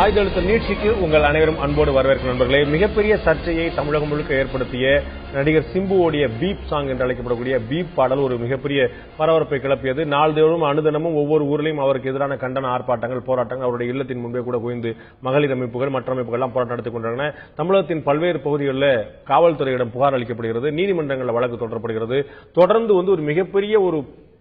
ஆய்தெழுத்த நீட்சிக்கு உங்கள் அனைவரும் அன்போடு வரவேற்கும் நண்பர்களே. மிகப்பெரிய சர்ச்சையை தமிழகம் முழுக்க ஏற்படுத்திய நடிகர் சிம்புவோடைய பீப் சாங் என்று அழைக்கப்படக்கூடிய பீப் பாடல் ஒரு மிகப்பெரிய பரபரப்பை கிளப்பியது. நாள்தோறும் அனுதினமும் ஒவ்வொரு ஊரிலையும் அவருக்கு எதிரான கண்டன ஆர்ப்பாட்டங்கள், போராட்டங்கள் அவருடைய இல்லத்தின் முன்பே கூட குவிந்து மகளிர் அமைப்புகள், மற்ற அமைப்புகள் எல்லாம் போராட்டம் நடத்திக் கொண்டிருக்கின்றன. தமிழகத்தின் பல்வேறு பகுதிகளில் காவல்துறையிடம் புகார் அளிக்கப்படுகிறது, நீதிமன்றங்களில் வழக்கு தொடரப்படுகிறது. தொடர்ந்து ஒரு மிகப்பெரிய ஒரு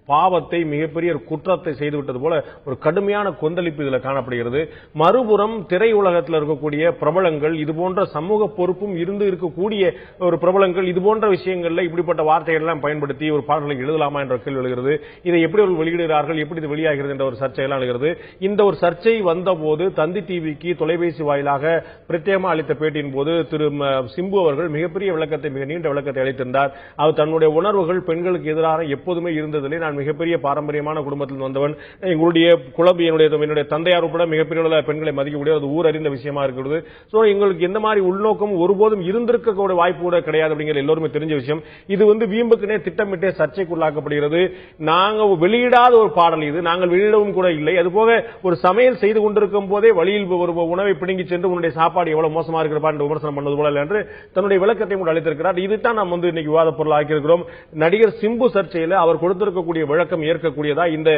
பாவத்தை, மிகப்பெரிய ஒரு குற்றத்தை செய்துவிட்டது போல ஒரு கடுமையான கொந்தளிப்பு இதில் காணப்படுகிறது. மறுபுறம் திரையுலகத்தில் இருக்கக்கூடிய பிரபலங்கள், இதுபோன்ற சமூக பொறுப்பும் இருந்து இருக்கக்கூடிய ஒரு பிரபலங்கள் இதுபோன்ற விஷயங்கள்ல இப்படிப்பட்ட வார்த்தைகள் எல்லாம் பயன்படுத்தி ஒரு பாடலை எழுதலாமா என்ற கேள்வி எழுகிறது. இதை எப்படி அவர்கள் வெளியிடுகிறார்கள், எப்படி இது வெளியாகிறது என்ற ஒரு சர்ச்சையெல்லாம் எழுகிறது. இந்த ஒரு சர்ச்சை வந்தபோது தந்தி டிவிக்கு தொலைபேசி வாயிலாக பிரத்யேகமாக அளித்த பேட்டியின் போது திரு சிம்பு அவர்கள் மிகப்பெரிய விளக்கத்தை, மிக நீண்ட விளக்கத்தை அளித்திருந்தார். அவர் தன்னுடைய உணர்வுகள் பெண்களுக்கு எதிராக எப்போதுமே இருந்ததில்லை, நான் மிகப்பெரிய பாரம்பரியமான குடும்பத்தில் வந்தவன், எங்களுடைய குழம்பு என்னுடைய தந்தையார் உட்பட மிகப்பெரிய பெண்களை மதிக்கக்கூடிய ஒரு ஊர் அறிந்த விஷயமா இருக்கிறது. சோ எங்களுக்கு எந்த மாதிரி உள்நோக்கம் ஒருபோதும் இருந்திருக்க வாய்ப்பு கூட கிடையாது அப்படிங்கிற எல்லோருமே தெரிஞ்ச விஷயம். இது வீம்புக்குனே திட்டமிட்டே சர்ச்சைக்குள்ளாக்கப்படுகிறது. நாங்க வெளியிடாத ஒரு பாடல் இது, நாங்கள் வெளியிடவும் கூட இல்லை. அதுபோக ஒரு சமையல் செய்து கொண்டிருக்கும் போதே வழியில் ஒரு உணவை பிடுங்கி சென்று உன்னுடைய சாப்பாடு எவ்வளவு மோசமா இருக்கிறப்பா என்று விமர்சனம் பண்ணது போல என்று தன்னுடைய விளக்கத்தை கூட அளித்திருக்கிறார். இதுதான் நாம் இன்னைக்கு விவாத பொருள் ஆக்கியிருக்கிறோம். நடிகர் சிம்பு சர்ச்சையில் அவர் கொடுத்திருக்கக்கூடிய விளக்கம் ஏற்கக்கூடியதா, இந்த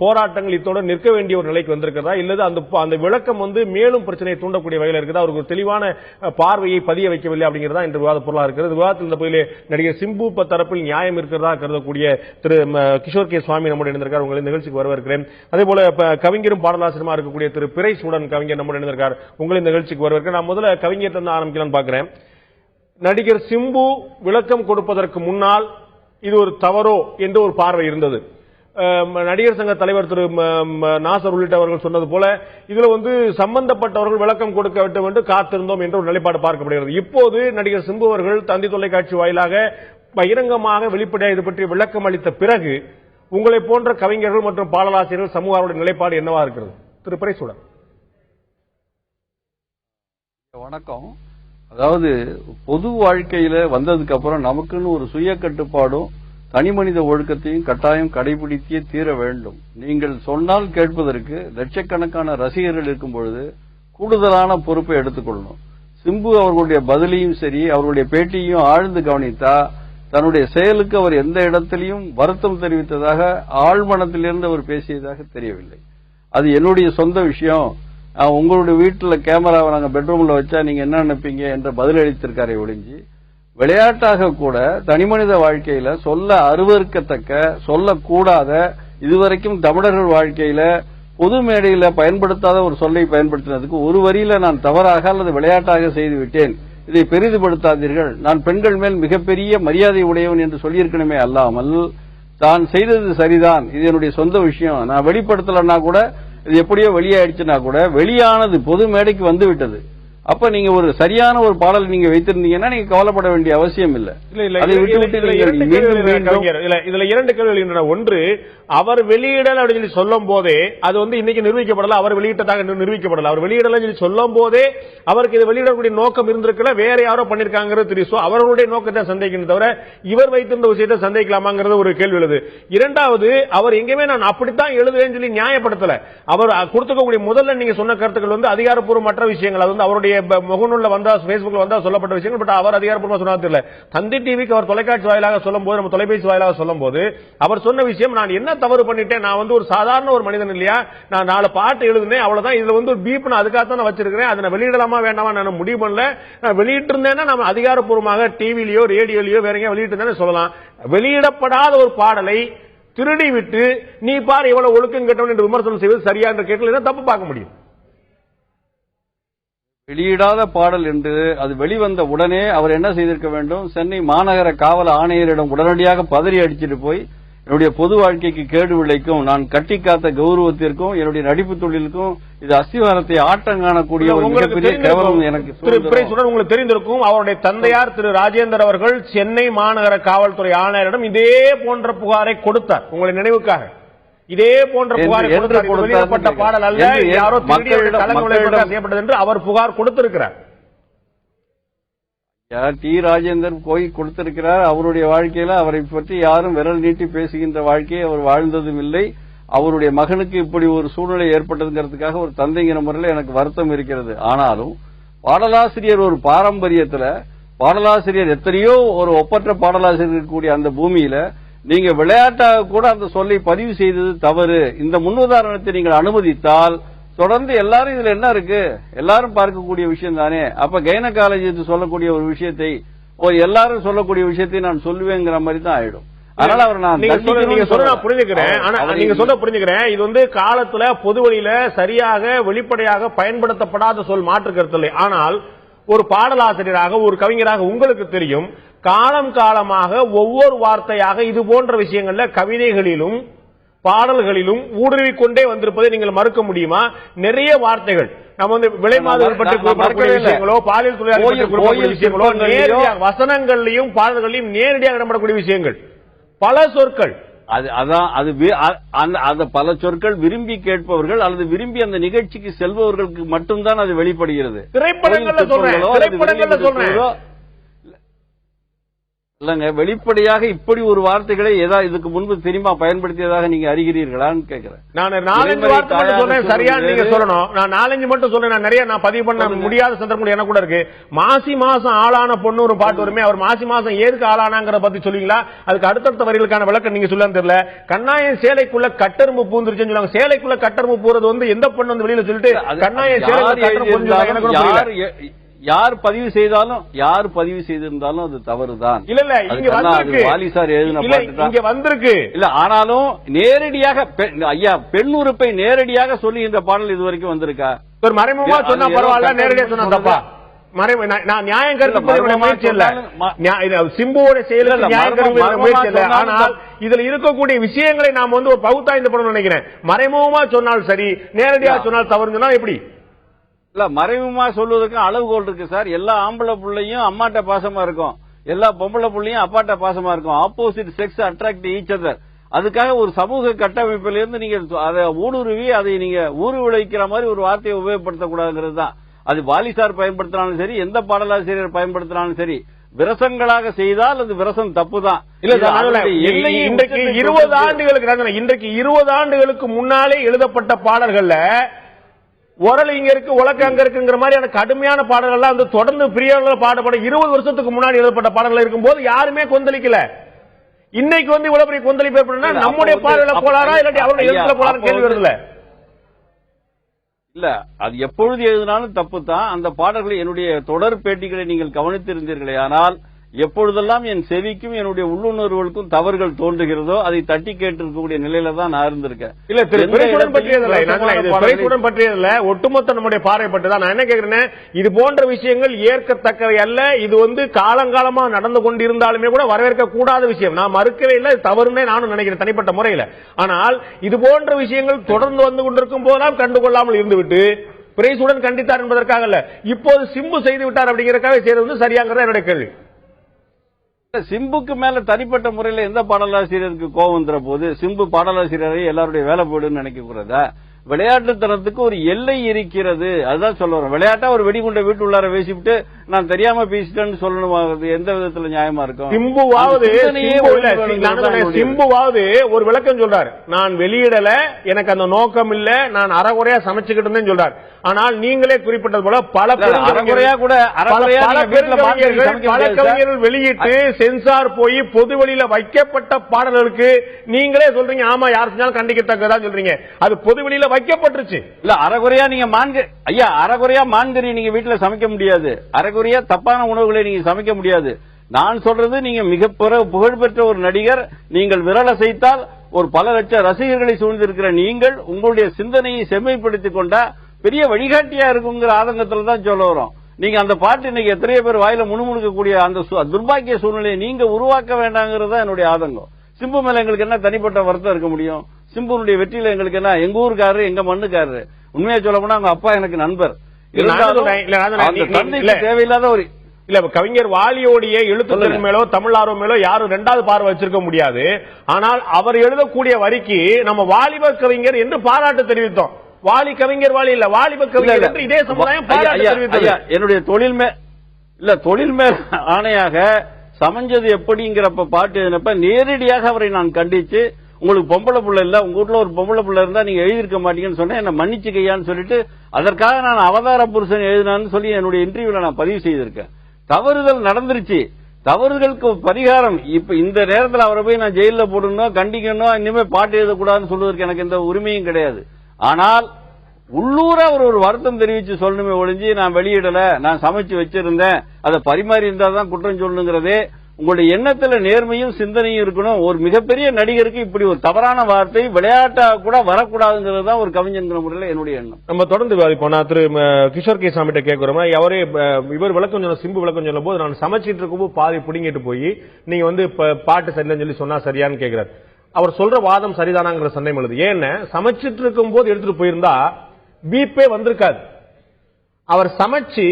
போராட்டங்கள் இத்தோடு நிற்க வேண்டிய ஒரு நிலைக்கு வந்திருக்கிறதா, இல்லது அந்த விளக்கம் மேலும் பிரச்சனையை தூண்டக்கூடிய வகையில் இருக்கிறதா, அவருக்கு ஒரு தெளிவான பார்வையை பதிய வைக்கவில்லை அப்படிங்கிறதா இந்த விவாத பொருளாக இருக்கிறது. விவாதத்தில் இந்த பகுதியிலே நடிகர் சிம்பு தரப்பில் நியாயம் இருக்கிறதா கருதக்கூடிய திரு கிஷோர் கே சுவாமி நம்முடைய இணைந்திருக்கார். உங்களை நிகழ்ச்சிக்கு வரவேற்கிறேன். அதே போல கவிஞரும் பாடலாசிரியமா இருக்கக்கூடிய திரு பிறை சூடன் கவிஞர் நம்முடைய இணைந்திருக்கார். உங்களை நிகழ்ச்சிக்கு வரவேற்கிறேன். நான் முதல்ல கவிஞர் தந்து ஆரம்பிக்கலாம்னு பார்க்கிறேன். நடிகர் சிம்பு விளக்கம் கொடுப்பதற்கு முன்னால் இது ஒரு தவறோ என்று ஒரு பார்வை இருந்தது. நடிகர் சங்க தலைவர் திரு நாசர் உள்ளிட்டவர்கள் சொன்னது போல இதுல சம்பந்தப்பட்டவர்கள் விளக்கம் கொடுக்க வேண்டும் என்று காத்திருந்தோம் என்ற ஒரு நிலைப்பாடு பார்க்கப்படுகிறது. இப்போது நடிகர் சிம்பு அவர்கள் தந்தி தொலைக்காட்சி வாயிலாக பகிரங்கமாக வெளிப்படையாக இது பற்றி விளக்கம் அளித்த பிறகு உங்களை போன்ற கவிஞர்கள் மற்றும் பாடலாசிரியர்கள் சமூகங்களுடைய நிலைப்பாடு என்னவா இருக்கிறது? திரு பிரைசூடன். வணக்கம். அதாவது பொது வாழ்க்கையில வந்ததுக்கு அப்புறம் நமக்குன்னு ஒரு சுய கட்டுப்பாடும் தனிமனித ஒழுக்கத்தையும் கட்டாயம் கடைபிடித்தே தீர வேண்டும். நீங்கள் சொன்னால் கேட்பதற்கு லட்சக்கணக்கான ரசிகர்கள் இருக்கும் பொழுது கூடுதலான பொறுப்பை எடுத்துக்கொள்ளணும். சிம்பு அவர்களுடைய பதிலையும் சரி, அவருடைய பேட்டியையும் ஆழ்ந்து கவனித்தா தன்னுடைய செயலுக்கு அவர் எந்த இடத்திலையும் வருத்தம் தெரிவித்ததாக ஆழ்மனத்திலிருந்து அவர் பேசியதாக தெரியவில்லை. அது என்னுடைய சொந்த விஷயம், உங்களுடைய வீட்டில் கேமராவை நாங்கள் பெட்ரூம்ல வச்சா நீங்க என்ன நினைப்பீங்க என்ற பதில் அளித்திருக்காரே ஒழிஞ்சு, விளையாட்டாக கூட தனிமனித வாழ்க்கையில சொல்ல அருவருக்கத்தக்க, சொல்லக்கூடாத, இதுவரைக்கும் தமிழர்கள் வாழ்க்கையில பொது மேடையில பயன்படுத்தாத ஒரு சொல்லை பயன்படுத்தினதுக்கு ஒரு வரியில நான் தவறாக அல்லது விளையாட்டாக செய்து விட்டேன், இதை பெரிதுபடுத்தாதீர்கள், நான் பெண்கள் மேல் மிகப்பெரிய மரியாதை உடையவன் என்று சொல்லியிருக்கணுமே அல்லாமல் தான் செய்தது சரிதான், இது என்னுடைய சொந்த விஷயம், நான் வெளிப்படுத்தலன்னா கூட இது எப்படியோ வெளியாயிடுச்சுன்னா கூட வெளியானது பொது மேடைக்கு வந்து விட்டது. அப்ப நீங்க ஒரு சரியான ஒரு பாடல் நீங்க வைத்திருந்தீங்கன்னா நீங்க கவலைப்பட வேண்டிய அவசியம் இல்லை. இதுல இரண்டு கேள்விகள். ஒன்று, அவர் வெளியிடல் அப்படின்னு சொல்லி சொல்லும் போதே அது இன்னைக்கு நிரூபிக்கப்படல, அவர் வெளியிட்டதாக நிரூபிக்கப்படல. அவர் வெளியிடல சொல்லி சொல்லும் போதே அவருக்கு இது வெளியிடக்கூடிய நோக்கம் இருந்திருக்கல, வேற யாரோ பண்ணிருக்காங்கிறது தெரியும். அவர்களுடைய நோக்கத்தை சந்தேகிக்கணும் தவிர இவர் வைத்திருந்த விஷயத்தை சந்தேகிக்கலாமாங்கிறது ஒரு கேள்வி எழுது. இரண்டாவது, அவர் எங்கேயுமே நான் அப்படித்தான் எழுதுவேன்னு சொல்லி நியாயப்படுத்தல. அவர் கொடுத்துக்கக்கூடிய முதல்ல நீங்க சொன்ன கருத்துக்கள் அதிகாரப்பூர்வமற்ற விஷயங்கள், அது அவருடைய முகநூல்ல வந்தா, பேஸ்புக்ல வந்தா சொல்லப்பட்ட விஷயங்கள். பட் அவர் அதிகாரப்பூர்வமா சொன்னா தெரியல. தந்தி டிவிக்கு அவர் தொலைக்காட்சி வாயிலாக சொல்லும் போது, நம்ம தொலைபேசி வாயிலாக சொல்லும் போது அவர் சொன்ன விஷயம், நான் என்ன தவறு பண்ணிட்டேன், நான் ஒரு சாதாரண ஒரு மனிதன் இல்லையா, நான் 4 பாட்டு எழுதுனேன் அவ்வளவுதான், இதுல ஒரு பீப் நான் அதுக்காக தான் வச்சிருக்கிறேன், அதை வெளியிடலாமா வேண்டாமா நான் முடிவு பண்ணல, நான் வெளியிட்டு இருந்தேன்னா நம்ம அதிகாரப்பூர்வமாக டிவிலையோ ரேடியோலயோ வேற எங்க வெளியிட்டு இருந்தேன்னு சொல்லலாம். வெளியிடப்படாத ஒரு பாடலை திருடி விட்டு நீ பாரு எவ்வளவு ஒழுக்கம் கெட்டவன் என்று விமர்சனம் செய்வது சரியா என்ற கேட்கல தப்பு பார்க்க முடியும். வெளியிடாத பாடல் என்று அது வெளிவந்த உடனே அவர் என்ன செய்திருக்க வேண்டும், சென்னை மாநகர காவல் ஆணையரிடம் உடனடியாக பதறி அடிச்சிட்டு போய் என்னுடைய பொது வாழ்க்கைக்கு கேடு விளைக்கும், நான் கட்டி காத்த கௌரவத்திற்கும் என்னுடைய நடிப்பு தொழிலுக்கும் இது அஸ்திவாரத்தை ஆட்டம் காணக்கூடிய ஒரு மிகப்பெரிய கேவலம் எனக்கு உங்களுக்கு தெரிந்திருக்கும். அவருடைய தந்தையார் திரு ராஜேந்தர் அவர்கள் சென்னை மாநகர காவல்துறை ஆணையரிடம் இதே போன்ற புகாரை கொடுத்தார். உங்களுடைய நினைவுக்காக இதே போன்ற புகாரை வெளியிடப்பட்ட பாடல் அல்ல, யாரோ செய்யப்பட்டது என்று அவர் புகார் கொடுத்திருக்கிறார். டி ராஜேந்தர் போய் கொடுத்திருக்கிறார். அவருடைய வாழ்க்கையில அவரை பற்றி யாரும் விரல் நீட்டி பேசுகின்ற வாழ்க்கையை அவர் வாழ்ந்ததும் இல்லை. அவருடைய மகனுக்கு இப்படி ஒரு சூழ்நிலை ஏற்பட்டதுங்கிறதுக்காக ஒரு தந்தைங்கிற முறையில் எனக்கு வருத்தம் இருக்கிறது. ஆனாலும் பாடலாசிரியர் ஒரு பாரம்பரியத்துல பாடலாசிரியர் எத்தனையோ ஒரு ஒப்பற்ற பாடலாசிரியர் இருக்கக்கூடிய அந்த பூமியில நீங்க விளையாட்டாக கூட அந்த சொல்லை பதிவு செய்தது தவறு. இந்த முன்னுதாரணத்தை நீங்கள் அனுமதித்தால் தொடர்ந்து எல்லாரும் இதுல என்ன இருக்கு, எல்லாரும் பார்க்கக்கூடிய விஷயம் தானே. அப்ப கைனகாலஜி சொல்லக்கூடிய ஒரு விஷயத்தை எல்லாரும் சொல்லக்கூடிய விஷயத்தை நான் சொல்லுவேங்கிற மாதிரி தான் ஆயிடும். அதனால அவர் நீங்க சொல்ல புரிஞ்சுக்கிறேன். ஆனா நீங்க சொல்ல புரிஞ்சுக்கிறேன். இது வந்து காலத்துல பொது வழியில சரியாக வெளிப்படையாக பயன்படுத்தப்படாத சொல், மாற்று கருத்து இல்லை. ஆனால் ஒரு பாடலாசிரியராக ஒரு கவிஞராக உங்களுக்கு தெரியும், காலம் காலமாக ஒவ்வொரு வார்த்தையாக இது போன்ற விஷயங்கள்ல கவிதைகளிலும் பாடல்களிலும் ஊடுருவிக் கொண்டே வந்திருப்பதை நீங்கள் மறுக்க முடியுமா? நிறைய வார்த்தைகள் நம்ம வந்து விலை மாதங்கள் பற்றி குறிப்பிடக்கூடிய விஷயங்களோ, பாலியல் தொழிலாளர்கள் பற்றி குறிப்பிடக்கூடிய விஷயங்களோ, நேரடியாக வசனங்களையும் பாடல்களையும் நேரடியாக இடம்பெறக்கூடிய விஷயங்கள், பல சொற்கள். அது பல சொற்கள் விரும்பி கேட்பவர்கள் அல்லது விரும்பி அந்த நிகழ்ச்சிக்கு செல்பவர்களுக்கு மட்டும்தான் அது வெளிப்படுகிறது. திரைப்படங்கள்ல சொல்றேன் இல்லங்க, வெளிப்படையாக இப்படி ஒரு வார்த்தைகளை ஏதாவது இதுக்கு முன்பு தெரியுமா பயன்படுத்தியதாக நீங்க அறிகிறீர்களான்னு கேட்கிறேன். நான் 4-5 வார்த்தை மட்டும் சொன்னேன், சரியா நீங்க சொல்லணும். நான் 4-5 மட்டும் சொன்னேன், நிறைய நான் பதிவு பண்ண முடியாத சந்தர்ப்பம் எனக்கு கூட இருக்கு. மாசி மாசம் ஆளான பொண்ணு ஒரு பாட்டு வருமே, அவர் மாசி மாசம் ஏதுக்கு ஆளானாங்கிற பத்தி சொல்லுவீங்களா? அதுக்கு அடுத்தடுத்த வரிகளுக்கான விளக்கம் நீங்க சொல்லன்னு தெரியல. கண்ணாயன் சேலைக்குள்ள கட்டெரும்பு பூந்துருச்சுன்னு சொல்லுவாங்க. சேலைக்குள்ள கட்டெரும்பு பூறது வந்து எந்த பொண்ணு வந்து வெளியில சொல்லிட்டு கண்ணாயன் சேலை யார் பதிவு செய்திருந்தாலும் அது தவறுதான். இல்ல இல்ல, இங்க வந்திருக்கு வாலிசார் எழுதின இங்க வந்திருக்கு. இல்ல, ஆனாலும் நேரடியாக ஐயா பெண் உறுப்பை நேரடியாக சொல்லி இந்த பாடல் இதுவரைக்கும் வந்திருக்கா? ஒரு மறைமுகமா சொன்னா பரவாயில்ல, நேரடியாக சொன்னா தப்பா? நான் நியாயம் கருத்து முயற்சி இல்ல, சிம்புவோட செயலுக்கு நியாயம் கருத்து முயற்சி இல்ல. ஆனால் இதுல இருக்கக்கூடிய விஷயங்களை நாம் வந்து ஒரு பகுத்தாய்ந்து பண்ணணும்னு நினைக்கிறேன். மறைமுகமா சொன்னால் சரி, நேரடியாக சொன்னால் தவறுனா எப்படி? இல்ல, மறைமுகமா சொல்வதற்கு அளவுகோல் இருக்கு சார். எல்லா ஆம்பளை பிள்ளையும் அம்மாட்ட பாசமா இருக்கும், எல்லா பொம்பளை பிள்ளையும் அப்பாட்ட பாசமா இருக்கும். Opposite sex attract each other. அதுக்காக ஒரு சமூக கட்டமைப்பில இருந்து நீங்க அதை ஊடுருவி அதை நீங்க ஊறு விளைவிக்கிற மாதிரி ஒரு வார்த்தையை உபயோகப்படுத்தக்கூடாதுங்கிறது தான். அது வாலிசார் பயன்படுத்தினாலும் சரி, எந்த பாடலாசிரியர் பயன்படுத்தினாலும் சரி, விரசங்களாக செய்தால் அது விரசம் தப்பு தான். இன்றைக்கு 20 ஆண்டுகளுக்கு முன்னாலே எழுதப்பட்ட பாடல்கள்ல உரல் இங்க இருக்கு, உலக அங்க இருக்குங்கிற மாதிரியான கடுமையான பாடல்கள் வந்து தொடர்ந்து பிரியர்கள் பாடப்பட 20 வருஷத்துக்கு முன்னாடி எழுதப்பட்ட பாடல்கள் இருக்கும்போது யாருமே கொந்தளிக்கல. இன்னைக்கு வந்து இவ்வளவு பெரிய கொந்தளிப்பு ஏற்படுனா நம்முடைய பாடல போலாரா இல்லாட்டி அவருடைய எழுத்துல போலான்னு கேள்வி வருதுல. இல்ல, அது எப்பொழுது எழுதினாலும் தப்பு தான். அந்த பாடல்களை என்னுடைய தொடர் பேட்டிகளை நீங்கள் கவனித்திருந்தீர்களே, ஆனால் எப்பொழுதெல்லாம் என் செவிக்கும் என்னுடைய உள்ளுணர்வுகளுக்கும் தவறுகள் தோன்றுகிறதோ அதை தட்டி கேட்டிருக்கக்கூடிய நிலையில தான் நான் இருந்திருக்கேன். இல்ல, பற்றியதில்லை, ஒட்டுமொத்த நம்முடைய பார்வைப்பட்டுதான். நான் என்ன கேட்கிறேன், இது போன்ற விஷயங்கள் ஏற்கத்தக்கவை அல்ல. இது வந்து காலங்காலமா நடந்து கொண்டிருந்தாலுமே கூட வரவேற்க கூடாத விஷயம். நான் மறுக்கவே இல்லை, தவறுனே நானும் நினைக்கிறேன் தனிப்பட்ட முறையில். ஆனால் இது போன்ற விஷயங்கள் தொடர்ந்து வந்து கொண்டிருக்கும் போதெல்லாம் கண்டுகொள்ளாமல் இருந்துவிட்டு பிரைஸுடன் கண்டித்தார் என்பதற்காக அல்ல, இப்போது சிம்பு செய்து விட்டார் அப்படிங்கிறதுக்காக செய்தது வந்து சரியாங்கிறத என்னுடைய கேள்வி. சிம்புக்கு மேல தனிப்பட்ட முறையில் எந்த பாடலாசிரியருக்கு கோபம் வந்துற போது சிம்பு பாடலாசிரியரை எல்லாருடைய வேலை போடுன்னு நினைக்க கூடாதா? விளையாட்டுத்தனத்துக்கு ஒரு எல்லை இருக்கிறது, அதுதான் சொல்ல வரும். விளையாட்டா ஒரு வெடிகுண்டை வீட்டுள்ளார பேசிவிட்டு நான் தெரியாம பேசிட்டேன்னு சொல்லணும், எந்த விதத்துல நியாயமா இருக்கும்? சிம்புவாவது ஒரு விளக்கம் சொல்றாரு, நான் வெளியிடல, எனக்கு அந்த நோக்கம் இல்ல, நான் அறகுறையா சமைச்சுக்கிட்டு இருந்தேன்னு சொல்றாரு. ஆனால் நீங்களே குறிப்பிட்டது போல பல கவிஞர்கள் வெளியிட்டு சென்சார் போய் பொது வெளியில வைக்கப்பட்ட பாடல்களுக்கு நீங்களே சொல்றீங்க ஆமா யார் செஞ்சாலும் கண்டிக்கத்தக்கதா சொல்றீங்க. அது பொது வெளியில வைக்கப்பட்டுருச்சு. இல்ல, அறகுறையா நீங்க அறகுறையா மான்கறி நீங்க வீட்டுல சமைக்க முடியாது, அறகுறையா தப்பான உணவுகளை நீங்க சமைக்க முடியாது. நான் சொல்றது, நீங்க மிக புகழ்பெற்ற ஒரு நடிகர், நீங்கள் விரல் அசைத்தால் ஒரு பல லட்சம் ரசிகர்களை சூழ்ந்திருக்கிற நீங்கள் உங்களுடைய சிந்தனையை செம்மைப்படுத்திக் கொண்டா பெரிய வழிகாட்டியா இருக்குங்கிற ஆதங்கத்துல தான் சொல்ல வரோம். நீங்க அந்த பாட்டு இன்னைக்கு எத்தனையோ பேர் வாயில முணுமுணுக்கக்கூடிய அந்த துர்பாக்கிய சூழ்நிலையை நீங்க உருவாக்க வேண்டாங்கிறதா என்னுடைய ஆதங்கம். சிம்பு மேல எங்களுக்கு என்ன தனிப்பட்ட வருத்தம் இருக்க முடியும்? சிம்புனுடைய வெற்றியில எங்களுக்கு என்ன, எங்க ஊருக்காரரு, எங்க மண்ணுக்காரரு. உண்மையா சொல்ல போனா அவங்க அப்பா எனக்கு நண்பர். தேவையில்லாத ஒரு இல்ல, கவிஞர் வாலியோடைய எழுத்து மேலோ தமிழ் ஆர்வம் மேலோ யாரும் 2வது பார்வை வச்சிருக்க முடியாது. ஆனால் அவர் எழுதக்கூடிய வரிக்கு நம்ம வாலிப கவிஞர் என்று பாராட்டு தெரிவித்தோம். வாலி கவிஞர் வாலி இல்ல, வாலிப கவிஞர் என்று இதே சமுதாயம் பாராட்டு தெரிவித்தது. என்னுடைய தொழில் மேல் ஆணையாக சமஞ்சது எப்படிங்கிறப்ப பாட்டு எழுதினப்ப நேரடியாக அவரை நான் கண்டிச்சு உங்களுக்கு பொம்பளை பிள்ளை இல்ல, உங்க வீட்டுல ஒரு பொம்பளை பிள்ளை இருந்தா நீங்க எழுதியிருக்க மாட்டீங்கன்னு சொன்னா என்ன மன்னிச்சுக்கையான்னு சொல்லிட்டு அதற்காக நான் அவதார புருஷன் எழுதினான்னு சொல்லி என்னுடைய இன்டர்வியூல நான் பதிவு செய்திருக்கேன். தவறுதல் நடந்துருச்சு, தவறுதலுக்கு பரிகாரம். இப்ப இந்த நேரத்தில் அவரை போய் நான் ஜெயில போடணும், கண்டிக்கணும், இனிமே பாட்டு எழுதக்கூடாதுன்னு சொல்வதற்கு எனக்கு எந்த உரிமையும் கிடையாது. ஆனால் உள்ளூர அவர் ஒரு வருத்தம் தெரிவிச்சு சொல்லணுமே ஒழிஞ்சு நான் வெளியிடல, நான் சமைச்சு வச்சிருந்தேன், அதை பரிமாறி இருந்தா தான் குற்றம் சொல்லணுங்கிறதே உங்களுடைய எண்ணத்துல நேர்மையும் சிந்தனையும் இருக்கணும். ஒரு மிகப்பெரிய நடிகருக்கு இப்படி ஒரு தவறான வார்த்தை விளையாட்டா கூட வரக்கூடாதுங்கிறது தான் ஒரு கவிஞங்கிற முறையில் என்னுடைய எண்ணம். நம்ம தொடர்ந்து விவாதிப்போம். நான் திரு கிஷோர் கே சாமிட்ட கேட்கிறோம். அவரே இவர் விளக்கம் சொன்ன, சிம்பு விளக்கம் சொல்லும் போது நான் சமைச்சிட்டு இருக்கும்போது பாதி பிடிங்கிட்டு போய் நீங்க வந்து பாட்டு சரியில்லைன்னு சொல்லி சொன்னா சரியான்னு கேட்கிறார். அவர் சொல்ற வாதம் சரிதானாங்கிற சந்தேகம் எழுது. ஏன்னா சமைச்சிட்டு இருக்கும் போது எடுத்துட்டு போயிருந்தா பீப்பே வந்திருக்காது. அவர் சமைச்சு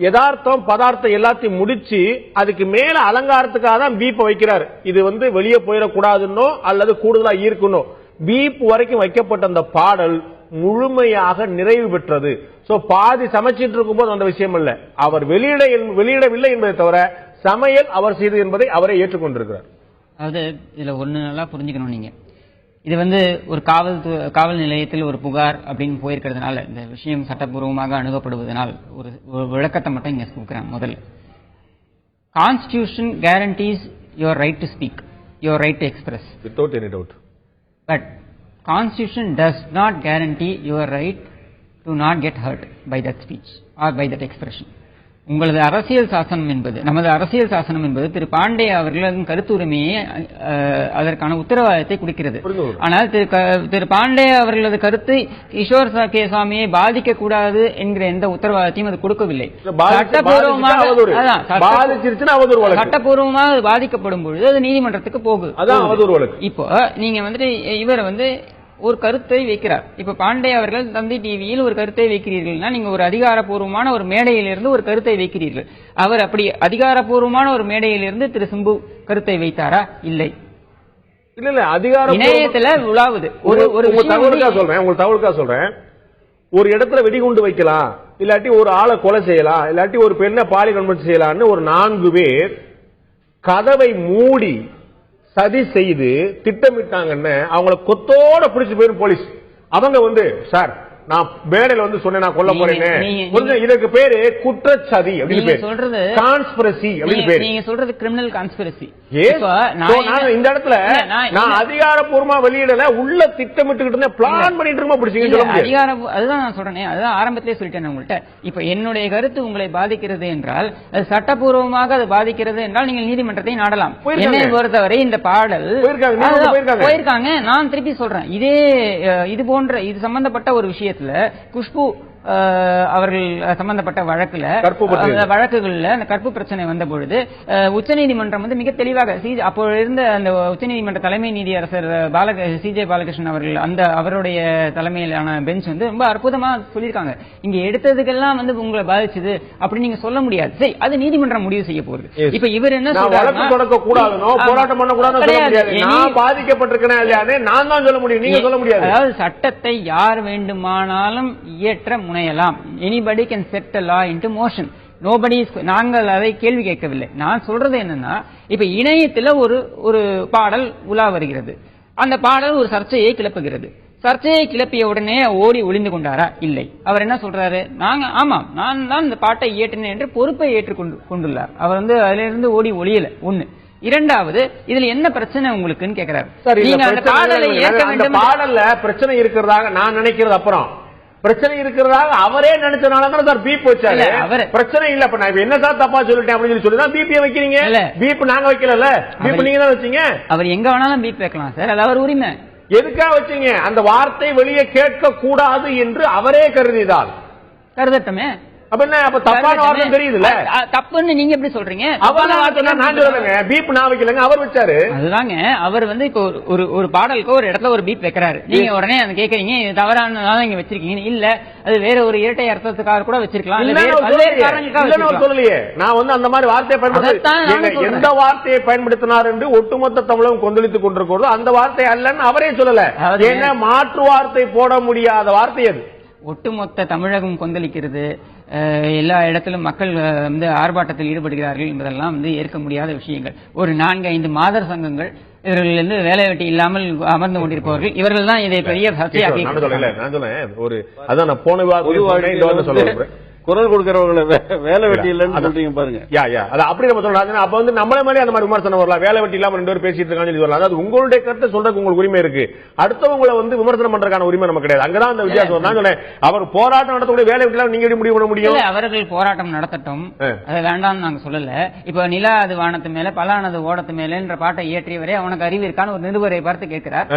யதார்த்தம் பதார்த்தம் எல்லாத்தையும் முடிச்சு அதுக்கு மேல அலங்காரத்துக்காக தான் பீப் வைக்கிறார். இது வந்து வெளியே போயிடக்கூடாதுன்னோ அல்லது கூடுதலா ஈர்க்கணும், பீப் வரைக்கும் வைக்கப்பட்ட அந்த பாடல் முழுமையாக நிறைவு பெற்றது. சோ பாதி சமைச்சிட்டு இருக்கும் போது அந்த விஷயம் அல்ல, அவர் வெளியிடவில்லை என்பதை தவிர சமையல் அவர் செய்தது என்பதை அவரை ஏற்றுக்கொண்டிருக்கிறார். அதாவது இதுல ஒண்ணு நல்லா புரிஞ்சுக்கணும். நீங்க இது வந்து ஒரு காவல் நிலையத்தில் ஒரு புகார் அப்படின்னு போயிருக்கிறதுனால இந்த விஷயம் சட்டப்பூர்வமாக அணுகப்படுவதனால் ஒரு விளக்கத்தை மட்டும் இங்க கொடுக்குறேன். முதல்ல, constitution guarantees your right to speak, your right to express without any doubt, but constitution does not guarantee your right to not get hurt by that speech or by that expression. உங்களது அரசியல் சாசனம் என்பது, நமது அரசியல் சாசனம் என்பது திரு பாண்டே அவர்களின் கருத்து உரிமையை அதற்கான உத்தரவாதத்தை கொடுக்கிறது. ஆனால் திரு பாண்டே அவர்களது கருத்து கிஷோர் கே சாமியை பாதிக்க கூடாது என்கிற எந்த உத்தரவாதத்தையும் அது கொடுக்கவில்லை. சட்டப்பூர்வமாக பாதிக்கப்படும் பொழுது அது நீதிமன்றத்துக்கு போகுது. இப்போ நீங்க வந்துட்டு இவர் வந்து ஒரு கருத்தை வைக்கிறார். இப்ப பாண்டே அவர்கள் தந்தி டிவியில் ஒரு கருத்தை வைக்கிறீர்கள்னா நீங்க ஒரு அதிகாரப்பூர்வமான ஒரு மேடையிலிருந்து ஒரு கருத்தை வைக்கிறீர்கள். அவர் அப்படி அதிகாரப்பூர்வமான ஒரு மேடையிலிருந்து திரு சிம்பு கருத்தை வைத்தாரா? இல்லை. இல்ல அதிகார இணையத்துல உலாவுது. தகவலுக்காக சொல்றேன். ஒரு இடத்துல வெடிகுண்டு வைக்கலாம், இல்லாட்டி ஒரு ஆளை கொலை செய்யலாம், இல்லாட்டி ஒரு பெண்ணை பாலியல் வன்முறை செய்யலாம்னு ஒரு 4 பேர் கதவை மூடி சதி செய்து திட்டமிட்டாங்கன்னு அவங்கள கொத்தோட பிடிச்சு போயிரும் போலீஸ். அவங்க வந்து சார் நான் மேடையில வந்து சொன்னேன் நான் கொல்ல போறேன்னு, கொஞ்சம் இதுக்கு பேரு குற்றச்சதி அப்படின்னு பேரு, சொல்றது கான்ஸ்பிரசி அப்படின்னு பேரு. நீங்க சொல்றது கிரிமினல் கான்ஸ்பிரசி. இந்த இடத்துல நான் அதிகாரப்பூர்வமா வெளியிடல, உள்ள திட்டமிட்டு இருந்தேன், பிளான் பண்ணிட்டு இருக்கோம் பிடிச்சீங்க சொல்ல முடியாது. அதுதான் நான் சொல்றேன், அதுதான் ஆரம்பத்திலே சொல்லிட்டேன் உங்கள்கிட்ட. இப்ப என்னுடைய கருத்து உங்களை பாதிக்கிறது என்றால், அது சட்டப்பூர்வமாக அது பாதிக்கிறது என்றால் நீங்கள் நீதிமன்றத்தை நாடலாம். என்னை பொறுத்தவரை இந்த பாடல் போயிருக்காங்க. நான் திருப்பி சொல்றேன், இது போன்ற இது சம்பந்தப்பட்ட ஒரு விஷயத்தை குஷ்பு அவர்கள் சம்பந்தப்பட்ட வழக்குகள்ல அந்த கற்பு பிரச்சனை வந்த பொழுது உச்சநீதிமன்றம் வந்து மிக தெளிவாக அப்போ இருந்த அந்த உச்சநீதிமன்ற தலைமை நீதியரசர் CJ பாலகிருஷ்ணன் அவர்கள் அந்த அவருடைய தலைமையிலான பெஞ்ச் வந்து ரொம்ப அற்புதமா சொல்லியிருக்காங்க. இங்க எடுத்ததுக்கெல்லாம் வந்து உங்களை பாதிச்சது அப்படி நீங்க சொல்ல முடியாது. சரி, அது நீதிமன்றம் முடிவு செய்ய போகுது. இப்ப இவர் என்ன சொல்றாரு, அதாவது சட்டத்தை யார் வேண்டுமானாலும் இயற்ற முனையலாம். Anybody can set a law into motion. Nobody is, நாங்கள் அதை கேள்வி கேட்கவில்லை. நான் சொல்றது என்னன்னா, இப்ப இணையத்துல ஒரு பாடல் உலா வருகிறது. அந்த பாடல் ஒரு சர்ச்சையை கிளப்புகிறது. சர்ச்சையை கிளப்பிய உடனே ஓடி ஒளிந்து கொண்டாரா? இல்லை. அவர் என்ன சொல்றாரு, ஆமாம் நான் தான் இந்த பாட்டை இயற்றினேன் என்று பொறுப்பை ஏற்றுக்கொண்டுள்ளார். அவர் வந்து அதுல இருந்து ஓடி ஒளியல. ஒண்ணு. இரண்டாவது, இதுல என்ன பிரச்சனை உங்களுக்குன்னு கேட்கிறாரு. நீங்க அந்த பாடலை ஏற்க வேண்டும், பாடல்ல பிரச்சனை இருக்கிறதாக நான் நினைக்கிறது, அப்புறம் பிரச்சனை இருக்கிறதாக அவரே நினைச்சனாலதான் சார் பீப் வச்சாரு. பிரச்சனை இல்ல, இப்ப நான் என்ன சார் தப்பா சொல்லிட்டேன் அப்படின்னு சொல்லி தான் பீப் வைக்கிறீங்க. பீப் நாங்க வைக்கல, பீப் நீங்க தான் வச்சீங்க. அவர் எங்க வேணாலும் பீப் வைக்கலாம் சார், அது அவர் உரிமை. எதுக்காக வச்சீங்க? அந்த வார்த்தை வெளியே கேட்க கூடாது என்று அவரே கருதிதால். கருதட்டமே. அப்ப என்ன, அப்ப தப்பான வார்த்தை தெரியுதுல்ல? தப்புன்னு நீங்க எப்படி சொல்றீங்க? நான் சொல்லலங்க, பீப் நான் வைக்கலங்க, அவர் வச்சாரு. அதுதாங்க, அவர் வந்து இப்போ ஒரு பாடலுக்கு ஒரு இடத்துல ஒரு பீப் வைக்கிறாரு. நீங்க உடனே அந்த கேக்குறீங்க இது தவறானதான் இங்க வச்சிருக்கீங்க. இல்ல அது வேற ஒரு இரட்டை அர்த்தத்துக்காக கூட வச்சிருக்கலாம். சொல்லலையே, நான் வந்து அந்த மாதிரி வார்த்தையை பயன்படுத்த, எந்த வார்த்தையை பயன்படுத்தினார் என்று ஒட்டுமொத்த தமிழகம் கொந்தளித்துக் கொண்டிருக்கிறதோ அந்த வார்த்தை அல்லன்னு அவரே சொல்லல. என்ன மாற்று வார்த்தை போட முடியாத வார்த்தை அது. ஒட்டுமொத்த தமிழகம் கொந்தளிக்கிறது, எல்லா இடத்திலும் மக்கள் வந்து ஆர்ப்பாட்டத்தில் ஈடுபடுகிறார்கள் என்பதெல்லாம் வந்து ஏற்க முடியாத விஷயங்கள். ஒரு 4-5 மாதர் சங்கங்கள் இவர்கள் வந்து வேலை வெட்டி இல்லாமல் அமர்ந்து கொண்டிருப்பவர்கள் இவர்கள் தான் இதை பெரிய சர்ச்சையாக்கி. நான் சொன்னேன் ஒரு அதான் நான் போன சொல்றேன் குரல் கொடுக்கறவங்களை வேலை வெட்டி இல்லன்னு சொல்றீங்க பாருங்க. அப்படி நம்ம சொல்றோம். அப்ப வந்து நம்மள மாதிரி அந்த மாதிரி விமர்சனம் வரலாம். வேலை வெட்டி இல்லாம 2 பேர் பேசிட்டு இருக்காங்க வரலாம். அதாவது உங்களுடைய கருத்தை சொல்றதுக்கு உங்களுக்கு உரிமை இருக்கு. அடுத்தவங்களை வந்து விமர்சனம் பண்றதுக்கான உரிமை நமக்கு கிடையாது. அங்கதான் அந்த வித்தியாசம். நான் சொன்னேன் அவர் போராட்டம் நடத்தக்கூடிய வேலை வெட்டிலாம் நீங்க எப்படி முடிவு பண்ண முடியும்? அவர்கள் போராட்டம் நடத்தட்டும், அது வேண்டாம்னு நாங்க சொல்லல. இப்ப நிலா அது வானத்து மேல பலானது ஓடத்து மேலன்ற பாட்டை இயற்றியவரே அவனுக்கு அறிவு இருக்கான்னு ஒரு நிருபரை பார்த்து கேட்கிறார்.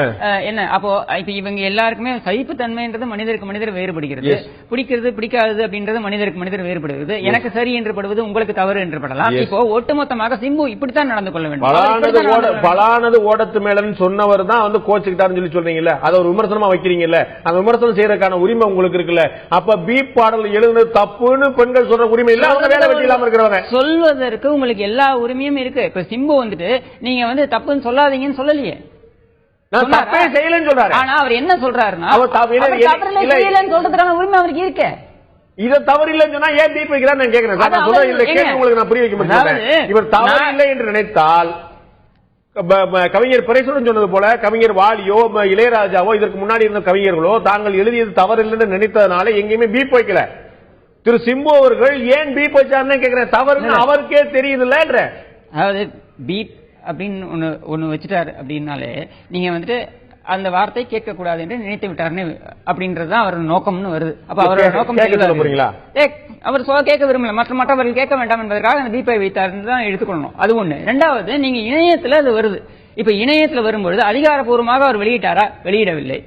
என்ன அப்போ இப்ப இவங்க எல்லாருக்குமே சகிப்புத்தன்மைன்றது மனிதருக்கு மனிதர் வேறுபடுகிறது. பிடிக்கிறது பிடிக்காதது அப்படின்றது மனிதருக்கு மனிதர் வேறுபடுவது. எனக்கு சரி என்று படுவது உங்களுக்கு தவறு என்று படலாம். இப்போ ஒட்டுமொத்தமாக சிம்பு இப்படித்தான் நடந்து கொள்ள வேண்டும். பலானது ஓடத்து மேலன்னு சொன்னவர் தான் வந்து கோச்சுக்கிட்டாருன்னு சொல்லி சொல்றீங்கல்ல, அதை ஒரு விமர்சனமா வைக்கிறீங்கல்ல, அந்த விமர்சனம் செய்யறதுக்கான உரிமை உங்களுக்கு இருக்குல்ல. அப்ப பீப் பாடல் எழுதுனது தப்புன்னு பெண்கள் சொல்ற உரிமை இல்ல, அவங்க வேலை வெட்டி இல்லாம இருக்கிறவங்க சொல்வதற்கு உங்களுக்கு எல்லா உரிமையும் இருக்கு. இப்ப சிம்பு வந்துட்டு நீங்க வந்து தப்புன்னு சொல்லாதீங்கன்னு சொல்லலையே, நான் தப்பே செய்யலன்னு சொல்றாரு. ஆனா அவர் என்ன சொல்றாருன்னா சொல்றதுக்கான உரிமை அவருக்கு இருக்கு. இத தவறு இல்லைன்னு சொன்னா ஏன் தீர்ப்பு வைக்கிறான்னு நான் கேட்கிறேன். உங்களுக்கு நான் புரிய வைக்க முடியும். இவர் தவறு இல்லை என்று நினைத்தால் கவிஞர் பிரைசுடன் சொன்னது போல கவிஞர் வாலியோ இளையராஜாவோ இதற்கு முன்னாடி இருந்த கவிஞர்களோ தாங்கள் எழுதியது தவறு இல்லைன்னு நினைத்ததுனால எங்கேயுமே பீப் வைக்கல. திரு சிம்பு அவர்கள் ஏன் பீப் வச்சாருன்னு கேட்கிறேன். தவறுன்னு அவருக்கே தெரியுதுல்ல. அதாவது பீப் அப்படின்னு ஒண்ணு வச்சுட்டாரு அப்படின்னாலே நீங்க வந்துட்டு அந்த வார்த்தை கேட்க கூடாது என்று நினைத்து விட்டார்னு அப்படின்றதுதான் அவர் நோக்கம்னு வருது. அப்ப அவரோட நோக்கம் அவர் கேட்க விரும்பல, மற்றவர்கள் கேட்க வேண்டாம் என்பதற்காக அந்த பீப்பை வைத்தார்னு தான் எடுத்துக்கொள்ளணும். அது ஒண்ணு. ரெண்டாவது, நீங்க இணையத்துல அது வருது. இப்ப இணையத்துல வரும்பொழுது அதிகாரப்பூர்வமாக அவர் வெளியிட்டாரா? வெளியிடவில்லை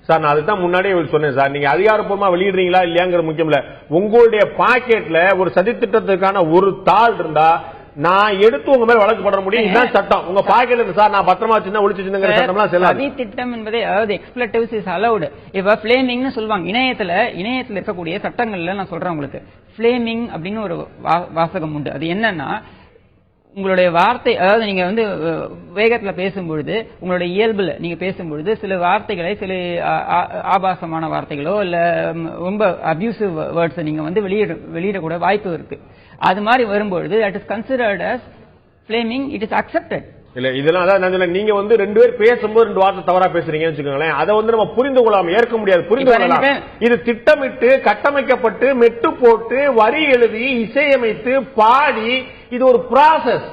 சார். நான் அதுதான் முன்னாடியே சொன்னேன் சார். நீங்க அதிகாரப்பூர்வமா வெளியிடுறீங்களா இல்லையாங்கிற முக்கியம் இல்ல. உங்களுடைய பாக்கெட்ல ஒரு சதித்திட்டத்துக்கான ஒரு தாள் இருந்தா நான் எடுத்து உங்க மேல வழக்கு போட முடியும். இதுதான் சட்டம். உங்க பாக்கெட்ல சார் நான் பத்திரமா வச்சிருந்தா ஒளிச்சு வச்சிருந்தேங்கிற சட்டம்லாம் செல்லாது. சதி திட்டம் என்பதே அதாவது எக்ஸ்பிளேட்டிவ்ஸ் இஸ் அலௌட். இப்ப ஃப்ளேமிங்னு சொல்வாங்க. இணையத்துல இருக்கக்கூடிய சட்டங்கள்ல நான் சொல்றேன் உங்களுக்கு, ஃப்ளேமிங் அப்படின்னு ஒரு வாசகம் உண்டு. அது என்னன்னா உங்களுடைய வார்த்தை, அதாவது நீங்க வந்து வேகத்துல பேசும்பொழுது உங்களுடைய இயல்புல நீங்க பேசும்பொழுது சில வார்த்தைகளை சில ஆபாசமான வார்த்தைகளோ இல்ல ரொம்ப அபியூசிவ் வேர்ட்ஸ் நீங்க வந்து வெளியிடக்கூட வாய்ப்பு இருக்கு. அது மாதிரி வரும்பொழுது that is considered as flaming. It is accepted. இல்ல இதெல்லாம் அதான் நீங்க வந்து 2 பேர் பேசும்போது 2 வார்த்தை தவறா பேசுறீங்கன்னு வச்சுக்கோங்களேன். அதை வந்து நம்ம புரிந்து கொள்ளாம ஏற்க முடியாது. புரிந்து கொள்ளலாம். இது திட்டமிட்டு கட்டமைக்கப்பட்டு மெட்டு போட்டு வரி எழுதி இசையமைத்து பாடி இது ஒரு ப்ராசஸ்.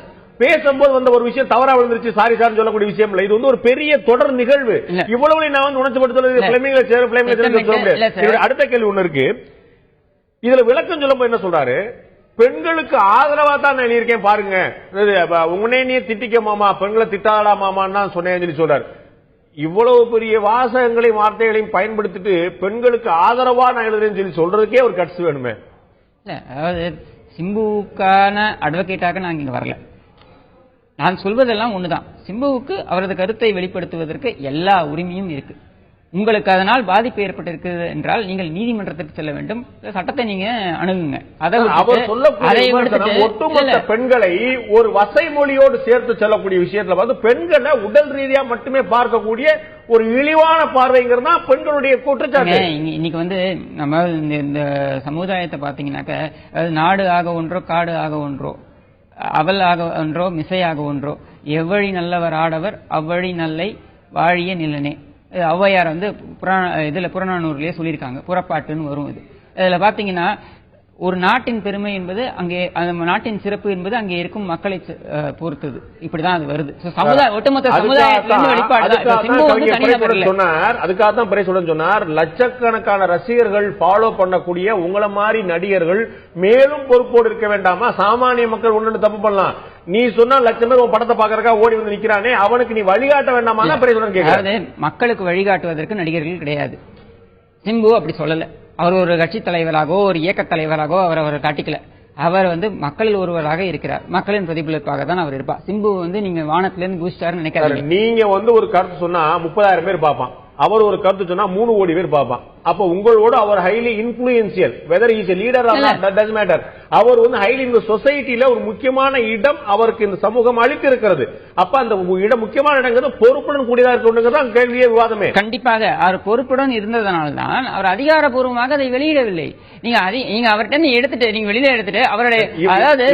பேசும்போது வந்த ஒரு விஷயம் தவறா விழுந்துருச்சு சாரி சார் சொல்லக்கூடிய விஷயம் இல்ல. இது வந்து ஒரு பெரிய தொடர் நிகழ்வு. இவ்வளவு நான் வந்து உணர்ச்சிப்படுத்த. அடுத்த கேள்வி ஒண்ணு இருக்கு. இதுல விளக்கம் சொல்லும் என்ன சொல்றாரு? பெண்களுக்கு ஆதரவா தான் நான் எழுதியிருக்கேன் பாருங்க, உன்னையே திட்டிக்க மாமா, பெண்களை திட்டாடா மாமான்னு சொன்னேன்னு சொல்லி சொல்றாரு. இவ்வளவு பெரிய வாசகங்களையும் வார்த்தைகளையும் பயன்படுத்திட்டு பெண்களுக்கு ஆதரவா நான் எழுதுறேன்னு சொல்லி சொல்றதுக்கே ஒரு கட்ஸ் வேணுமே. அதாவது சிம்புவுக்கான அட்வொகேட்டாக நான் இங்க வரல. நான் சொல்வதெல்லாம் ஒண்ணுதான். சிம்புவுக்கு அவரது கருத்தை வெளிப்படுத்துவதற்கு எல்லா உரிமையும் இருக்கு. உங்களுக்கு அதனால் பாதிப்பு ஏற்பட்டிருக்கிறது என்றால் நீங்கள் நீதிமன்றத்திற்கு செல்ல வேண்டும், சட்டத்தை நீங்க அணுகுங்க. ஒட்டுமொத்த பெண்களை ஒரு வசை மொழியோடு சேர்த்து செல்லக்கூடிய விஷயத்துல பார்த்து பெண்களை உடல் ரீதியா மட்டுமே பார்க்கக்கூடிய ஒரு இழிவான பார்வைங்கிறது தான் பெண்களுடைய குற்றச்சாட்டு. இன்னைக்கு வந்து நம்ம இந்த சமுதாயத்தை பாத்தீங்கன்னாக்க நாடு ஆக ஒன்றோ காடு ஆக ஒன்றோ அவள் ஆக ஒன்றோ மிசையாக ஒன்றோ எவ்வழி நல்லவர் ஆடவர் அவ்வழி நல்லை வாழிய நிலனே. ஔவையார் வந்து இதுல புறநானூறுலயே சொல்லியிருக்காங்க. புறப்பாட்டுன்னு வரும். இதுல பாத்தீங்கன்னா ஒரு நாட்டின் பெருமை என்பது அங்கே அந்த நாட்டின் சிறப்பு என்பது அங்கே இருக்கும் மக்களை பொறுத்தது. இப்படிதான் அது வருது. ஒட்டுமொத்த சமுதாயத்திலிருந்து வெளிப்பாடு சொன்னார். அதுக்காக தான் பிரைசுடன் சொன்னார், லட்சக்கணக்கான ரசிகர்கள் ஃபாலோ பண்ணக்கூடிய உங்களை மாதிரி நடிகர்கள் மேலும் பொறுப்போடு இருக்க வேண்டாமா? சாமானிய மக்கள் ஒன்று தப்பு பண்ணலாம். நீ சொன்னா லட்சம் பேர் உன் படத்தை பாக்குறக்கா ஓடி வந்து நிக்கிறானே, அவனுக்கு நீ வழிகாட்ட வேண்டாமா? அதாவது மக்களுக்கு வழிகாட்டுவதற்கு நடிகர்கள் கிடையாது. சிம்பு அப்படி சொல்லல. அவர் ஒரு கட்சி தலைவராகவோ ஒரு இயக்க தலைவராகவோ அவர் காட்டிக்கல. அவர் வந்து மக்களில் ஒருவராக இருக்கிறார். மக்களின் பிரதிபலிப்பாக தான் அவர் இருப்பார். சிம்பு வந்து நீங்க வானத்திலிருந்து குதிச்சிட்டாருன்னு நினைக்காரு. நீங்க வந்து ஒரு கருத்து சொன்னா 30,000 பேர் பார்ப்பான். அவர் ஒரு கருத்து சொன்னா 3 கோடி பேர் பார்ப்பான். அப்ப உங்களோட அவர் highly influential. Whether is a leader or not, that doesn't matter. அவர் வந்து ஹைலி இந்த சொசைட்டில ஒரு முக்கியமான இடம் அவருக்கு இந்த சமூகம் அளித்து இருக்கிறது. அப்ப அந்த இடம் முக்கியமான இடங்கிறது பொறுப்புடன் கூடியதா இருக்கணும் கேள்வியே விவாதமே. கண்டிப்பாக அவர் பொறுப்புடன் இருந்ததனால்தான் அவர் அதிகாரப்பூர்வமாக அதை வெளியிடவில்லை. நீங்க அவர்கிட்ட எடுத்துட்டு நீங்க வெளியில எடுத்துட்டு அவருடைய அதாவது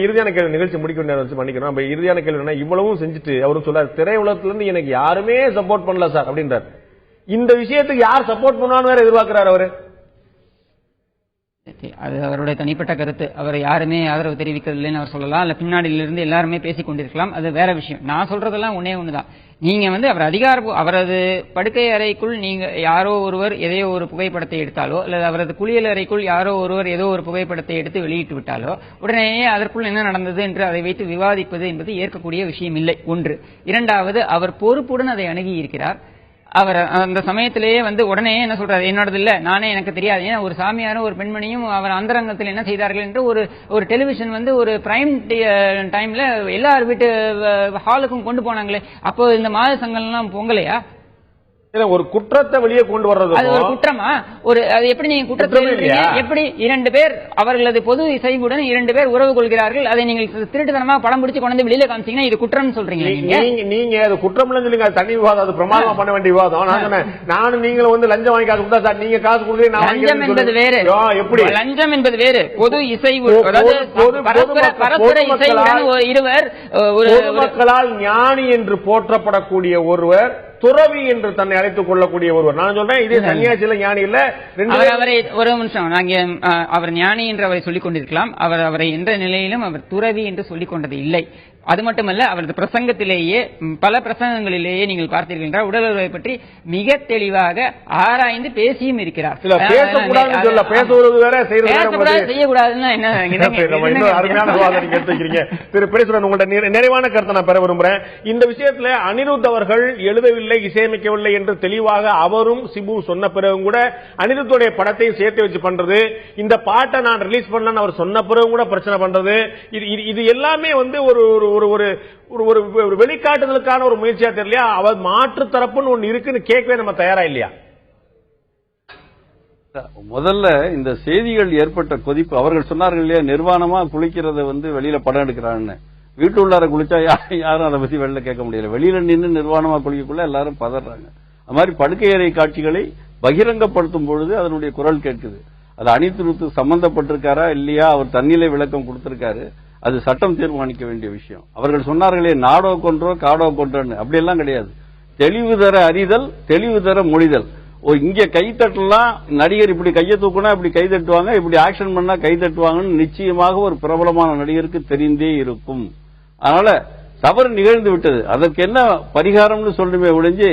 இறுதியான கேள்வி நிகழ்ச்சி முடிக்க பண்ணிக்கிறோம். இறுதியான கேள்வி இவ்வளவும் செஞ்சுட்டு அவரும் சொல்றாரு திரையுலகத்திலிருந்து எனக்கு யாருமே சப்போர்ட் பண்ணல சார் அப்படின்றார். இந்த விஷயத்துக்கு யார் சப்போர்ட் பண்ணுவான்னு வேற எதிர்பார்க்கிறார் அவரு. அது அவருடைய தனிப்பட்ட கருத்து. அவர் யாருமே ஆதரவு தெரிவிக்கவில்லைன்னு அவர் சொல்லலாம், இல்ல பின்னாடியில இருந்து எல்லாருமே பேசிக் கொண்டிருக்கலாம், அது வேற விஷயம். நான் சொல்றதெல்லாம் ஒன்னே ஒண்ணுதான். நீங்க வந்து அவர் அவரது படுக்கை அறைக்குள் நீங்க யாரோ ஒருவர் எதையோ ஒரு புகைப்படத்தை எடுத்தாலோ அல்லது அவரது குளியல் அறைக்குள் யாரோ ஒருவர் ஏதோ ஒரு புகைப்படத்தை எடுத்து வெளியிட்டு விட்டாலோ உடனே அதற்குள் என்ன நடந்தது என்று அதை வைத்து விவாதிப்பது என்பது ஏற்கக்கூடிய விஷயம் இல்லை. ஒன்று. இரண்டாவது, அவர் பொறுப்புடன் அதை அணுகி இருக்கிறார். அவர் அந்த சமயத்திலேயே வந்து உடனே என்ன சொல்றாரு, என்னோடது இல்ல, நானே எனக்கு தெரியாது. ஏன்னா ஒரு சாமியாரும் ஒரு பெண்மணியும் அவர் அந்தரங்கத்தில் என்ன செய்தார்கள் என்று ஒரு டெலிவிஷன் வந்து ஒரு பிரைம் டைம்ல எல்லார் வீட்டு ஹாலுக்கும் கொண்டு போனாங்களே, அப்போ இந்த மாத சங்கம்லாம் பொங்கலையா? ஒரு குற்றத்தை வெளியே கொண்டு வர்றது அது ஒரு குற்றமா? அது எப்படி நீங்க குற்றத்தை எப்படி 2 பேர் அவர்களது பொது இசைவுடன் 2 பேர் உறவு கொள்கிறார்கள், அதை நீங்கள் திருட்டுத்தனமா படம் பிடிச்சு கொண்டு வெளியில காமிச்சீங்கன்னா இது குற்றம் சொல்றீங்க. நீங்க அது குற்றம் சொல்லுங்க, தனி விவாதம், அது பிரமாதமா பண்ண வேண்டிய விவாதம். நானும் நீங்களும் வந்து லஞ்சம் வாங்கி காசு கொடுத்தா சார் நீங்க காசு கொடுத்து லஞ்சம் என்பது வேறு. எப்படி லஞ்சம் என்பது வேறு. பொது இசைவு பரஸ்பர இசைவுடன் இருவர் பொதுமக்களால் ஞானி என்று போற்றப்படக்கூடிய ஒருவர் துறவி என்று தன்னை அழைத்துக் கொள்ளக்கூடிய ஒருவர். நான் சொல்றேன் இதே சன்னியாசில ஞானி இல்ல. அவரை ஒரு நிமிஷம், நாங்க அவர் ஞானி என்று அவரை சொல்லிக் கொண்டிருக்கலாம். அவரை எந்த நிலையிலும் அவர் துறவி என்று சொல்லிக் கொண்டது இல்லை. அது மட்டுமல்ல, அவரது பிரசங்கத்திலேயே பல பிரசங்கங்களிலேயே நீங்கள் பார்த்தீர்கள் என்றால் உடலுறவை பற்றி மிக தெளிவாக ஆராய்ந்து பேசியும் இருக்கிறார். செய்யக்கூடாதுன்னா உங்கள்ட்ட நிறைவான கருத்தை நான் பெற விரும்புறேன். இந்த விஷயத்துல அனிருத் அவர்கள் எழுதவில்லை, இசையமைக்கவில்லை என்று தெளிவாக அவரும் சிபு சொன்ன பிறகும் கூட அனிருத்துடைய படத்தையும் சேர்த்து வச்சு பண்றது, இந்த பாட்டை நான் ரிலீஸ் பண்ண அவர் சொன்ன பிறகும் கூட பிரச்சனை பண்றது, இது எல்லாமே வந்து ஒரு வெளிக்காட்டுதலுக்கான ஒரு முயற்சியா தெரியலையா? அவர் மாற்று தரப்புன்னு ஒண்ணு இருக்குன்னு கேட்கவே நம்ம தயாரா இல்லையா? முதல்ல இந்த செய்திகள் ஏற்பட்ட கொதிப்பு, அவர்கள் சொன்னார்கள் இல்லையா, நிர்வாணமா குளிக்கிறத வந்து வெளியில படம் எடுக்கிறான்னு. வீட்டுள்ளார குளிச்சா யாரும் அதை பத்தி வெளியில கேட்க முடியல. வெளியில நின்று நிர்வாணமா குளிக்கக்குள்ள எல்லாரும் பதறாங்க. அது மாதிரி படுக்கை அறை காட்சிகளை பகிரங்கப்படுத்தும் பொழுது அதனுடைய குரல் கேட்குது. அது அனிருத்து சம்பந்தப்பட்டிருக்காரா இல்லையா, அவர் தன்னிலை விளக்கம் கொடுத்திருக்காரு, அது சட்டம் தீர்மானிக்க வேண்டிய விஷயம். அவர்கள் சொன்னார்களே நாடோ கொன்றோ காடோ கொன்றோன்னு, அப்படியெல்லாம் கிடையாது. தெளிவு தர அறிதல், தெளிவு தர மொழிதல். இங்க கை தட்டலாம், நடிகர் இப்படி கையை தூக்குனா இப்படி கை தட்டுவாங்க, இப்படி ஆக்ஷன் பண்ணா கை தட்டுவாங்கன்னு நிச்சயமாக ஒரு பிரபலமான நடிகருக்கு தெரிந்தே இருக்கும். அதனால தவறு நிகழ்ந்து விட்டது, அதற்கு என்ன பரிகாரம்னு சொல்லுமே ஒழிஞ்சு,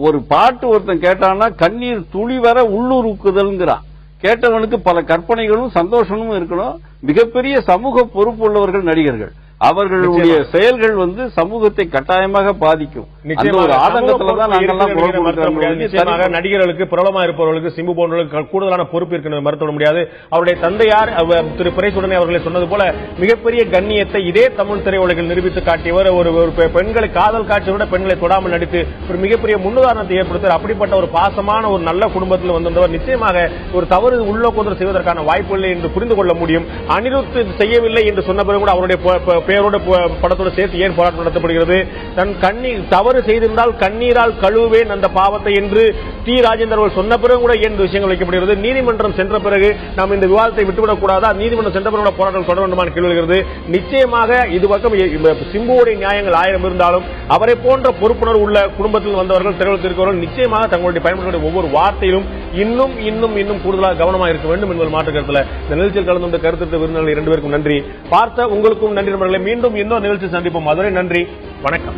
ஒரு பாட்டு ஒருத்தன் கேட்டான்னா கண்ணீர் துளி வர உள்ளுருக்குதல்ங்கிறான். கேட்டவனுக்கு பல கற்பனைகளும் சந்தோஷமும் இருக்கணும். மிகப்பெரிய சமூக பொறுப்பு உள்ளவர்கள் நடிகர்கள், அவர்களுடைய செயல்கள் வந்து சமூகத்தை கட்டாயமாக பாதிக்கும். நடிகர்களுக்கு பிரபலமா இருப்பவர்களுக்கு சிம்பு போன்றவர்களுக்கு கூடுதலான பொறுப்பு இருக்கிறது மறுத்துவிட முடியாது. அவருடைய தந்தையார் திரு பிரைசுடனே அவர்களை சொன்னது போல மிகப்பெரிய கண்ணியத்தை இதே தமிழ் திரையுலகில் நிரூபித்து காட்டியவர். ஒரு பெண்களை காதல் காட்சியை விட பெண்களை தொடாமல் நடித்து ஒரு மிகப்பெரிய முன்னுதாரணத்தை ஏற்படுத்த அப்படிப்பட்ட ஒரு பாசமான ஒரு நல்ல குடும்பத்தில் வந்திருந்தவர். நிச்சயமாக ஒரு தவறு உள்நோக்குதல் செய்வதற்கான வாய்ப்பு இல்லை என்று புரிந்து கொள்ள முடியும். அனிருத் செய்யவில்லை என்று சொன்ன பிறகு கூட அவருடைய பெயரோட படத்தோடு சேர்த்து ஏன் போராட்டம் நடத்தப்படுகிறது? தன் கண்ணீர் தவறு செய்திருந்தால் கண்ணீரால் கழுவேன் அந்த பாவத்தை என்று டி ராஜேந்தர் அவர்கள் சொன்ன பிறகு கூட ஏன் விஷயங்கள் வைக்கப்படுகிறது? நீதிமன்றம் சென்ற பிறகு நாம் இந்த விவாதத்தை விட்டுவிடக் கூடாதா? நீதிமன்றம் சென்ற பிறகு போராட்டம் தொடர வேண்டுமான கேள்வி வருகிறது. நிச்சயமாக இதுபக்கம் சிம்புவுடைய நியாயங்கள் 1000 இருந்தாலும் அவரை போன்ற பொறுப்புணர்வு உள்ள குடும்பத்தில் வந்தவர்கள் திரையுலகில் இருக்கிறவர்கள் நிச்சயமாக தங்களுடைய பயன்படுத்தக்கூடிய ஒவ்வொரு வார்த்தையிலும் இன்னும் இன்னும் இன்னும் கூடுதலாக கவனமாக இருக்க வேண்டும் என்பது மாற்று கருத்துல இந்த நிகழ்ச்சியில் கலந்து கொண்ட கருத்து விருந்தினர்கள் 2 பேருக்கும் நன்றி. பார்த்த உங்களுக்கும் நன்றி நண்பர்களே. மீண்டும் இன்னொரு நிகழ்ச்சி சந்திப்போம். அதுவரை நன்றி, வணக்கம்.